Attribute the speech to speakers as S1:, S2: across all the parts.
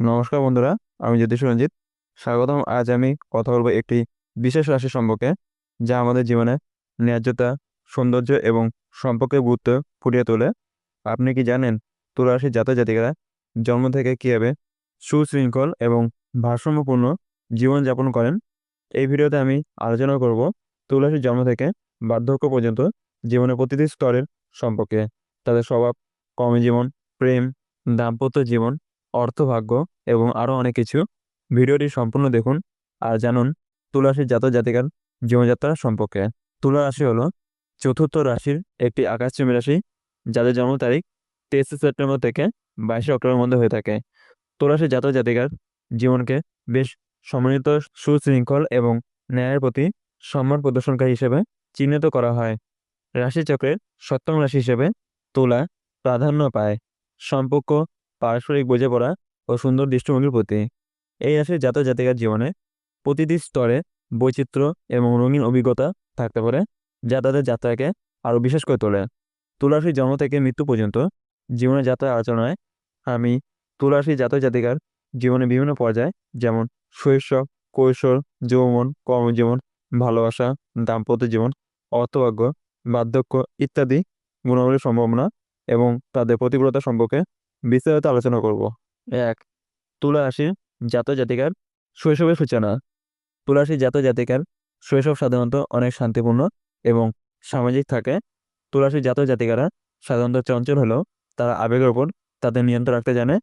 S1: নমস্কার বন্ধুরা, আমি জ্যোতিষ রঞ্জিত। স্বাগতম। আজ আমি কথা বলবো একটি বিশেষ রাশি সম্পর্কে, যা আমাদের জীবনে ন্যায্যতা, সৌন্দর্য এবং সম্পর্কের গুরুত্ব ফুটিয়ে তোলে। আপনি কি জানেন তুলা রাশির জাতক জাতিকারা জন্ম থেকে কীভাবে সুশৃঙ্খল এবং ভারসাম্যপূর্ণ জীবনযাপন করেন? এই ভিডিওতে আমি আলোচনা করব তুলা রাশির জন্ম থেকে বার্ধক্য পর্যন্ত জীবনের প্রতিটি স্তরের সম্পর্কে, তাদের স্বভাব, কর্মজীবন, প্রেম, দাম্পত্য জীবন, অর্থভাগ্য এবং আরও অনেক কিছু। ভিডিওটি সম্পূর্ণ দেখুন আর জানুন তুলা রাশির জাতক জাতিকার জীবনযাত্রা সম্পর্কে। তুলা রাশি হলো চতুর্থ রাশির একটি আকাশচুম্বী রাশি, যাদের জন্ম তারিখ 23 সেপ্টেম্বর থেকে 22 অক্টোবরের মধ্যে হয়ে থাকে। তুলা রাশির জাতক জাতিকার জীবনকে বেশ সমন্বিত, সুশৃঙ্খল এবং ন্যায়ের প্রতি সম্মান প্রদর্শনকারী হিসেবে চিহ্নিত করা হয়। রাশিচক্রের সপ্তম রাশি হিসেবে তুলা প্রাধান্য পায় সম্পর্ক, পারস্পরিক বোঝাপড়া ও সুন্দর দৃষ্টিভঙ্গির প্রতি। এই রাশির জাতক জাতিকার জীবনে প্রতিটি স্তরে বৈচিত্র্য এবং রঙিন অভিজ্ঞতা থাকতে পারে, যা তাদের যাত্রাকে আরও বিশেষ করে তোলে। তুলা রাশির জন্ম থেকে মৃত্যু পর্যন্ত জীবনের যাত্রার আলোচনায় আমি তুলা রাশির জাতক জাতিকার জীবনে বিভিন্ন পর্যায়, যেমন শৈশব, কৈশোর, যৌবন, কর্মজীবন, ভালোবাসা, দাম্পত্য জীবন, অর্থভাগ্য, বার্ধক্য ইত্যাদি গুণাবলীর সম্ভাবনা এবং তাদের প্রতিকূলতা সম্পর্কে বিস্তারিত আলোচনা করব। 1. তুলা রাশির জাতক জাতিকার শৈশবের সূচনা। তুলা রাশির জাতক জাতিকার শৈশব সাধারণত অনেক শান্তিপূর্ণ এবং সামাজিক থাকে। তুলা রাশির জাতক জাতিকারা সাধারণত চঞ্চল হলেও তারা আবেগের ওপর তাদের নিয়ন্ত্রণ রাখতে জানে।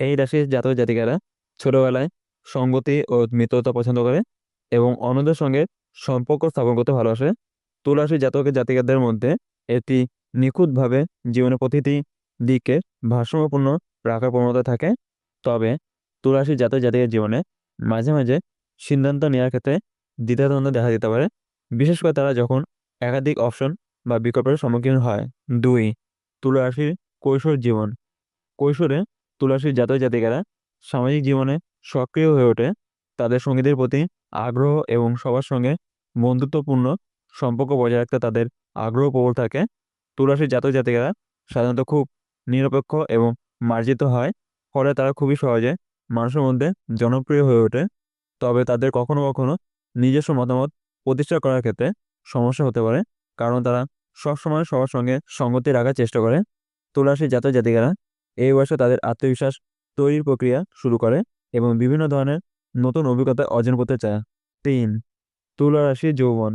S1: এই রাশির জাতক জাতিকারা ছোটবেলায় সঙ্গতি ও মিত্রতা পছন্দ করে এবং অন্যদের সঙ্গে সম্পর্ক স্থাপন করতে ভালোবাসে। তুলা রাশির জাতক জাতিকাদের মধ্যে এটি নিখুঁতভাবে জীবনের প্রতিটি দিকে ভারসাম্যপূর্ণ রাখার প্রবণতা থাকে। তবে তুলা রাশির জাতক জাতিকার জীবনে মাঝে মাঝে সিদ্ধান্ত নেওয়ার ক্ষেত্রে দ্বিধাদ্বন্দ্ব দেখা দিতে পারে, বিশেষ করে তারা যখন একাধিক অপশন বা বিকল্পের সম্মুখীন হয়। 2. তুলা রাশির কৈশোর জীবন। কৈশোরে তুলা রাশির জাতক জাতিকারা সামাজিক জীবনে সক্রিয় হয়ে ওঠে। তাদের সঙ্গীদের প্রতি আগ্রহ এবং সবার সঙ্গে বন্ধুত্বপূর্ণ সম্পর্ক বজায় রাখতে তাদের আগ্রহ প্রবল থাকে। তুলা রাশির জাতক জাতিকারা সাধারণত খুব নিরপেক্ষ এবং মার্জিত হয়, ফলে তারা খুবই সহজে মানুষের মধ্যে জনপ্রিয় হয়ে ওঠে। তবে তাদের কখনো কখনো নিজস্ব মতামত প্রতিষ্ঠা করার ক্ষেত্রে সমস্যা হতে পারে, কারণ তারা সবসময় সবার সঙ্গে সঙ্গতি রাখার চেষ্টা করে। তুলা রাশির জাতক জাতিকারা এই বয়সে তাদের আত্মবিশ্বাস তৈরির প্রক্রিয়া শুরু করে এবং বিভিন্ন ধরনের নতুন অভিজ্ঞতা অর্জন করতে চায়। 3. তুলা রাশির যৌবন।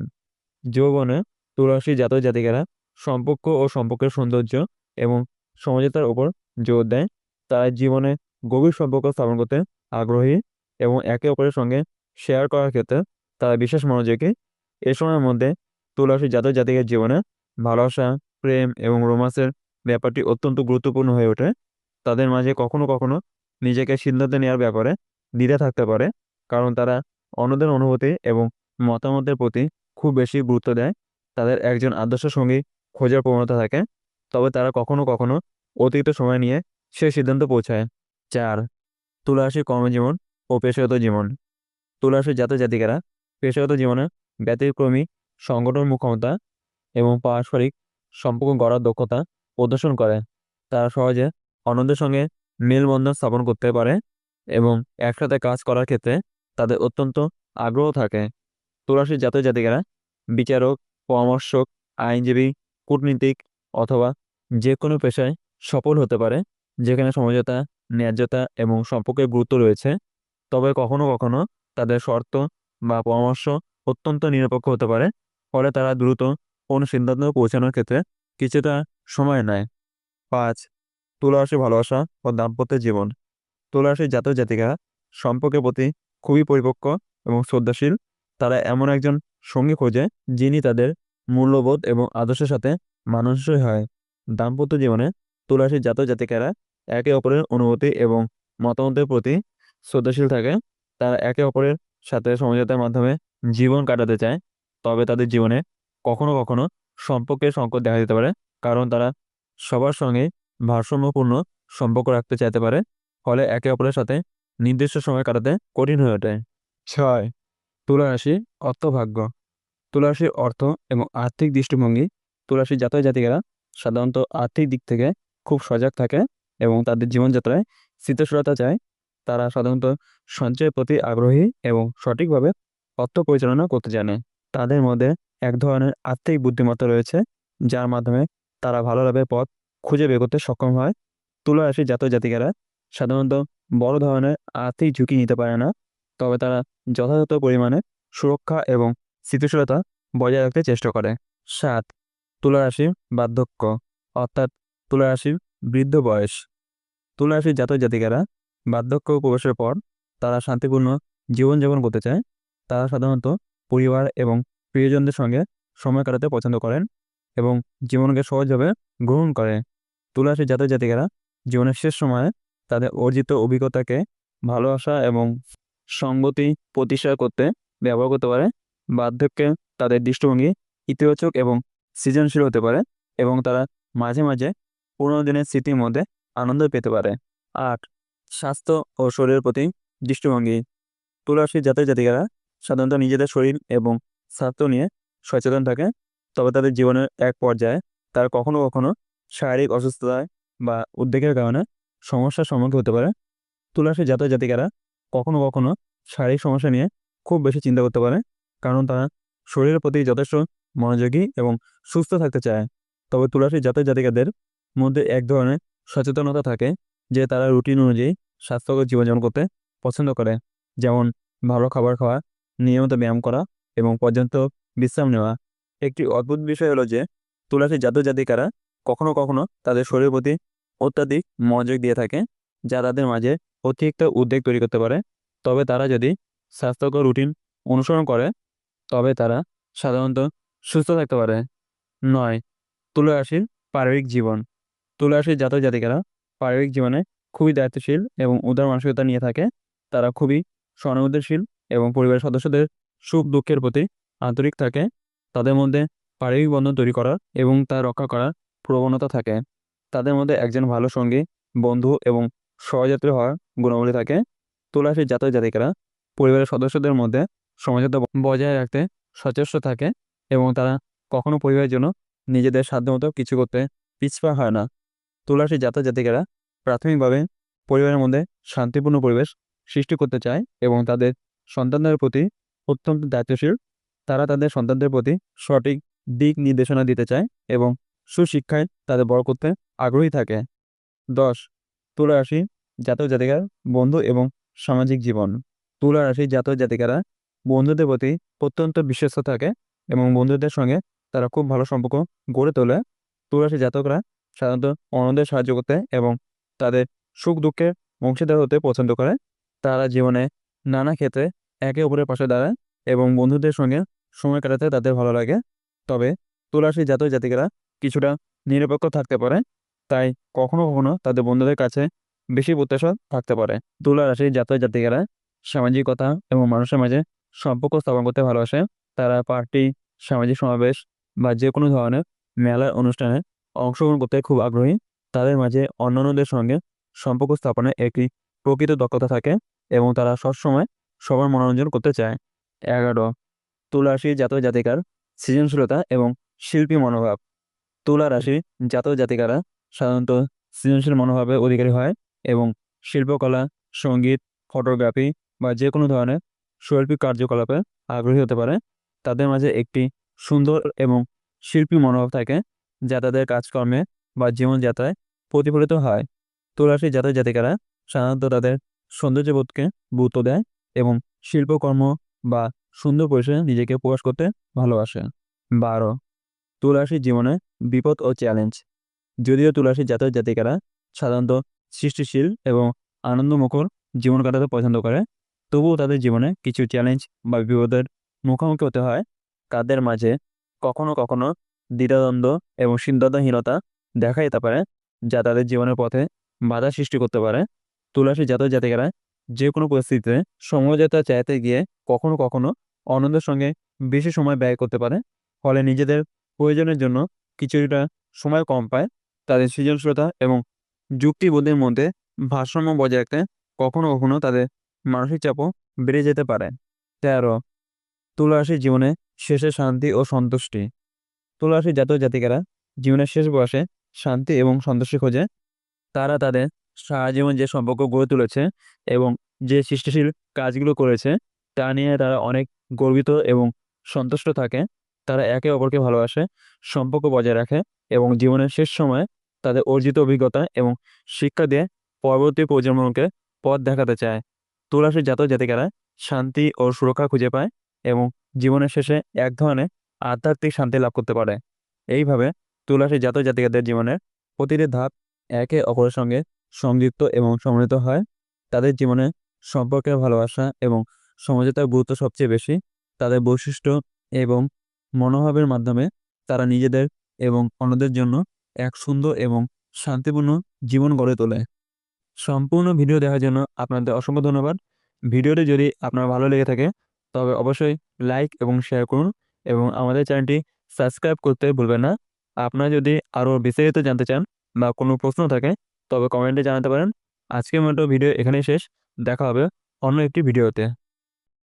S1: যৌবনে তুলা রাশির জাতক জাতিকারা সম্পর্ক ও সম্পর্কের সৌন্দর্য এবং সমঝোতার উপর জোর দেয়। তারা জীবনে গভীর সম্পর্ক স্থাপন করতে আগ্রহী এবং একে অপরের সঙ্গে শেয়ার করার ক্ষেত্রে তারা বিশেষ মনোযোগী। এ সময়ের মধ্যে তুলা রাশির জাতক জাতিকার জীবনে ভালোবাসা, প্রেম এবং রোমান্সের ব্যাপারটি অত্যন্ত গুরুত্বপূর্ণ হয়ে ওঠে। তাদের মাঝে কখনো কখনো নিজেকে সিদ্ধান্ত নেওয়ার ব্যাপারে দ্বিধা থাকতে পারে, কারণ তারা অন্যদের অনুভূতি এবং মতামতের প্রতি খুব বেশি গুরুত্ব দেয়। তাদের একজন আদর্শ সঙ্গী খোঁজার প্রবণতা থাকে, তবে তারা কখনো কখনো অতিরিক্ত সময় নিয়ে সে সিদ্ধান্ত পৌঁছায়। 4. তুলা রাশির কর্মজীবন ও পেশাগত জীবন। তুলা রাশির জাতক জাতিকারা পেশাগত জীবনে ব্যতিক্রমী সংগঠন ক্ষমতা এবং পারস্পরিক সম্পর্ক গড়ার দক্ষতা প্রদর্শন করে। তারা সহজে অন্যদের সঙ্গে মেলবন্ধন স্থাপন করতে পারে এবং একসাথে কাজ করার ক্ষেত্রে তাদের অত্যন্ত আগ্রহ থাকে। তুলা রাশির জাতক জাতিকারা বিচারক, পরামর্শক, আইনজীবী, কূটনীতিক অথবা যে কোনো পেশায় সফল হতে পারে, যেখানে সমঝোতা, ন্যায্যতা এবং সম্পর্কের গুরুত্ব রয়েছে। তবে কখনো কখনো তাদের শর্ত বা পরামর্শ অত্যন্ত নিরপেক্ষ হতে পারে, ফলে তারা দ্রুত কোনো সিদ্ধান্ত পৌঁছানোর ক্ষেত্রে কিছুটা সময় নেয়। 5. তুলা রাশির ভালোবাসা ও দাম্পত্য জীবন। তুলা রাশির জাতক জাতিকারা সম্পর্কের প্রতি খুবই পরিপক্ক এবং শ্রদ্ধাশীল। তারা এমন একজন সঙ্গী খোঁজে যিনি তাদের মূল্যবোধ এবং আদর্শের সাথে মানানসই হয়। দাম্পত্য জীবনে তুলা রাশির জাতক জাতিকারা একে অপরের অনুভূতি এবং মতামতের প্রতি শ্রদ্ধাশীল থাকে। তারা একে অপরের সাথে সমঝোতার মাধ্যমে জীবন কাটাতে চায়। তবে তাদের জীবনে কখনো কখনো সম্পর্কের সংকট দেখা দিতে পারে, কারণ তারা সবার সঙ্গে ভারসাম্যপূর্ণ সম্পর্ক রাখতে চাইতে পারে, ফলে একে অপরের সাথে নির্দিষ্ট সময় কাটাতে কঠিন হয়ে ওঠে। 6. তুলা রাশি অর্থভাগ্য। তুলা রাশির অর্থ এবং আর্থিক দৃষ্টিভঙ্গি। তুলা রাশির জাতক জাতিকারা সাধারণত আর্থিক দিক থেকে খুব সজাগ থাকে এবং তাদের জীবনযাত্রায় স্থিতিশীলতা চায়। তারা সাধারণত সঞ্চয়ের প্রতি আগ্রহী এবং সঠিকভাবে অর্থ পরিচালনা করতে জানে। তাদের মধ্যে এক ধরনের আর্থিক বুদ্ধিমত্তা রয়েছে, যার মাধ্যমে তারা ভালো লাভের পথ খুঁজে বের করতে সক্ষম হয়। তুলা রাশির জাতক জাতিকারা সাধারণত বড় ধরনের আর্থিক ঝুঁকি নিতে পারে না, তবে তারা যথাযথ পরিমাণে সুরক্ষা এবং স্থিতিশীলতা বজায় রাখতে চেষ্টা করে। 7. তুলা রাশির বার্ধক্য, অর্থাৎ তুলা রাশির বৃদ্ধ বয়স। তুলা রাশির জাতক জাতিকারা বার্ধক্য প্রবেশের পর তারা শান্তিপূর্ণ জীবনযাপন করতে চায়। তারা সাধারণত পরিবার এবং প্রিয়জনদের সঙ্গে সময় কাটাতে পছন্দ করেন এবং জীবনকে সহজভাবে গ্রহণ করে। তুলা রাশির জাতক জাতিকারা জীবনের শেষ সময়ে তাদের অর্জিত অভিজ্ঞতাকে ভালোবাসা এবং সঙ্গতি প্রতিষ্ঠা করতে ব্যবহার করতে পারে। বার্ধক্যে তাদের দৃষ্টিভঙ্গি ইতিবাচক এবং সৃজনশীল হতে পারে এবং তারা মাঝে মাঝে পুরোনো দিনের স্মৃতির মধ্যে আনন্দ পেতে পারে। 8. স্বাস্থ্য ও শরীরের প্রতি দৃষ্টিভঙ্গি। তুলা রাশির জাতক জাতিকারা সাধারণত নিজেদের শরীর এবং স্বাস্থ্য নিয়ে সচেতন থাকে, তবে তাদের জীবনের এক পর্যায়ে তারা কখনো কখনো শারীরিক অসুস্থতায় বা উদ্বেগের কারণে সমস্যার সম্মুখীন হতে পারে। তুলা রাশির জাতক জাতিকারা কখনো কখনো শারীরিক সমস্যা নিয়ে খুব বেশি চিন্তা করতে পারে, কারণ তারা শরীরের প্রতি যথেষ্ট মনোযোগী এবং সুস্থ থাকতে চায়। তবে তুলা রাশির জাতক জাতিকাদের মধ্যে এক ধরনের সচেতনতা থাকে যে তারা রুটিন অনুযায়ী স্বাস্থ্যকর জীবনযাপন করতে পছন্দ করে, যেমন ভালো খাবার খাওয়া, নিয়মিত ব্যায়াম করা এবং পর্যাপ্ত বিশ্রাম নেওয়া। একটি অদ্ভুত বিষয় হলো যে তুলা রাশির জাতক জাতিকারা কখনো কখনো তাদের শরীরের প্রতি অত্যাধিক মনোযোগ দিয়ে থাকে, যা তাদের মাঝে অতিরিক্ত উদ্বেগ তৈরি করতে পারে। তবে তারা যদি স্বাস্থ্যকর রুটিন অনুসরণ করে তবে তারা সাধারণত সুস্থ থাকতে পারে। 9. তুলা রাশির পারিবারিক জীবন। তুলা রাশির জাতক জাতিকারা পারিবারিক জীবনে খুবই দায়িত্বশীল এবং উদার মানসিকতা নিয়ে থাকে। তারা খুবই সহানুভূতিশীল এবং পরিবারের সদস্যদের সুখ দুঃখের প্রতি আন্তরিক থাকে। তাদের মধ্যে পারিবারিক বন্ধন তৈরি করার এবং তা রক্ষা করার প্রবণতা থাকে। তাদের মধ্যে একজন ভালো সঙ্গী, বন্ধু এবং সহযাত্রী হওয়ার গুণাবলী থাকে। তুলা রাশির জাতক জাতিকারা পরিবারের সদস্যদের মধ্যে সমঝোতা বজায় রাখতে সচেষ্ট থাকে এবং তারা কখনো পরিবারের জন্য নিজেদের সাধ্যমতো কিছু করতে পিছপা হয় না। তুলা রাশির জাতক জাতিকারা প্রাথমিকভাবে পরিবারের মধ্যে শান্তিপূর্ণ পরিবেশ সৃষ্টি করতে চায় এবং তাদের সন্তানদের প্রতি অত্যন্ত দায়িত্বশীল। তারা তাদের সন্তানদের প্রতি সঠিক দিক নির্দেশনা দিতে চায় এবং সুশিক্ষায় তাদের বড় করতে আগ্রহী থাকে। 10. তুলা রাশি জাতক জাতিকার বন্ধু এবং সামাজিক জীবন। তুলা রাশির জাতক জাতিকারা বন্ধুদের প্রতি অত্যন্ত বিশ্বস্ত থাকে এবং বন্ধুদের সঙ্গে তারা খুব ভালো সম্পর্ক গড়ে তোলে। তুলা রাশির জাতকরা সাধারণত অন্যদের সাহায্য করতে এবং তাদের সুখ দুঃখের অংশীদার হতে পছন্দ করে। তারা জীবনে নানা ক্ষেত্রে একে অপরের পাশে দাঁড়ায় এবং বন্ধুদের সঙ্গে সময় কাটাতে তাদের ভালো লাগে। তবে তুলা রাশির জাতক জাতিকারা কিছুটা নিরপেক্ষ থাকতে পারে, তাই কখনো কখনো তাদের বন্ধুদের কাছে বেশি প্রত্যাশা থাকতে পারে। তুলা রাশির জাতক জাতিকারা সামাজিকতা এবং মানুষের মাঝে সম্পর্ক স্থাপন করতে ভালোবাসে। তারা পার্টি, সামাজিক সমাবেশ বা যে কোনো ধরনের মেলার অনুষ্ঠানে অংশগ্রহণ করতে খুব আগ্রহী। তাদের মাঝে অন্যান্যদের সঙ্গে সম্পর্ক স্থাপনে একটি প্রকৃত দক্ষতা থাকে এবং তারা সবসময় সবার মনোরঞ্জন করতে চায়। 11. তুলা রাশির জাতক জাতিকার সৃজনশীলতা এবং শিল্পী মনোভাব। তুলা রাশির জাতক জাতিকারা সাধারণত সৃজনশীল মনোভাবের অধিকারী হয় এবং শিল্পকলা, সঙ্গীত, ফটোগ্রাফি বা যে কোনো ধরনের শৈল্পিক কার্যকলাপে আগ্রহী হতে পারে। তাদের মাঝে একটি সুন্দর এবং শিল্পী মনোভাব থাকে, যা তাদের কাজকর্মে বা জীবনযাত্রায় প্রতিফলিত হয়। তুলা রাশির জাতক জাতিকারা সাধারণত তাদের সৌন্দর্যবোধকে গুরুত্ব দেয় এবং শিল্পকর্ম বা সুন্দর পরিসরে নিজেকে প্রকাশ করতে ভালোবাসে। 12. তুলা রাশির জীবনে বিপদ ও চ্যালেঞ্জ। যদিও তুলা রাশির জাতক জাতিকারা সাধারণত সৃষ্টিশীল এবং আনন্দমুখর জীবন কাটাতে পছন্দ করে, তবুও তাদের জীবনে কিছু চ্যালেঞ্জ বা বিপদের মুখোমুখি হতে হয়। তাদের মাঝে কখনো কখনো দ্বিধাদ্বন্দ্ব এবং সিদ্ধান্তহীনতা দেখা যেতে পারে, যা তাদের জীবনের পথে বাধা সৃষ্টি করতে পারে। তুলা রাশির জাতক জাতিকারা যে কোনো পরিস্থিতিতে সমঝোতা চাইতে গিয়ে কখনো কখনো অন্যদের সঙ্গে বেশি সময় ব্যয় করতে পারে, ফলে নিজেদের প্রয়োজনের জন্য কিছুটা সময় কম পায়। তাদের সৃজনশীলতা এবং যুক্তিবোধের মধ্যে ভারসাম্য বজায় রাখতে কখনো কখনো তাদের মানসিক চাপও বেড়ে যেতে পারে। 13. তুলা রাশির জীবনে শেষে শান্তি ও সন্তুষ্টি। তুলা রাশির জাতক জাতিকারা জীবনের শেষ বয়সে শান্তি এবং সন্তুষ্টি খোঁজে। তারা তাদের সারা জীবন যে সম্পর্ক গড়ে তুলেছে এবং যে সৃষ্টিশীল কাজগুলো করেছে তা নিয়ে তারা অনেক গর্বিত এবং সন্তুষ্ট থাকে। তারা একে অপরকে ভালোবাসে, সম্পর্ক বজায় রাখে এবং জীবনের শেষ সময়ে তাদের অর্জিত অভিজ্ঞতা এবং শিক্ষা দিয়ে পরবর্তী প্রজন্মকে পথ দেখাতে চায়। তুলাসী জাতক জাতিকারা শান্তি ও সুরক্ষা খুঁজে পায় এবং জীবনের শেষে এক ধরনের আধ্যাত্মিক শান্তি লাভ করতে পারে। এইভাবে তুলাসী জাতক জাতিকাদের জীবনের প্রতিটি ধাপ একে অপরের সঙ্গে সংযুক্ত এবং সমন্বিত হয়। তাদের জীবনে সম্পর্কের ভালোবাসা এবং সমঝোতার গুরুত্ব সবচেয়ে বেশি। তাদের বৈশিষ্ট্য এবং মনোভাবের মাধ্যমে তারা নিজেদের এবং অন্যদের জন্য এক সুন্দর এবং শান্তিপূর্ণ জীবন গড়ে তোলে। সম্পূর্ণ ভিডিও দেখার জন্য আপনাদের অসংখ্য ধন্যবাদ। ভিডিওটি যদি আপনার ভালো লেগে থাকে তবে অবশ্যই লাইক এবং শেয়ার করুন এবং আমাদের চ্যানেলটি সাবস্ক্রাইব করতে ভুলবেন না। আপনারা যদি আরও বিস্তারিত জানতে চান বা কোনো প্রশ্ন থাকে তবে কমেন্টে জানাতে পারেন। আজকের মতো ভিডিও এখানেই শেষ। দেখা হবে অন্য একটি ভিডিওতে।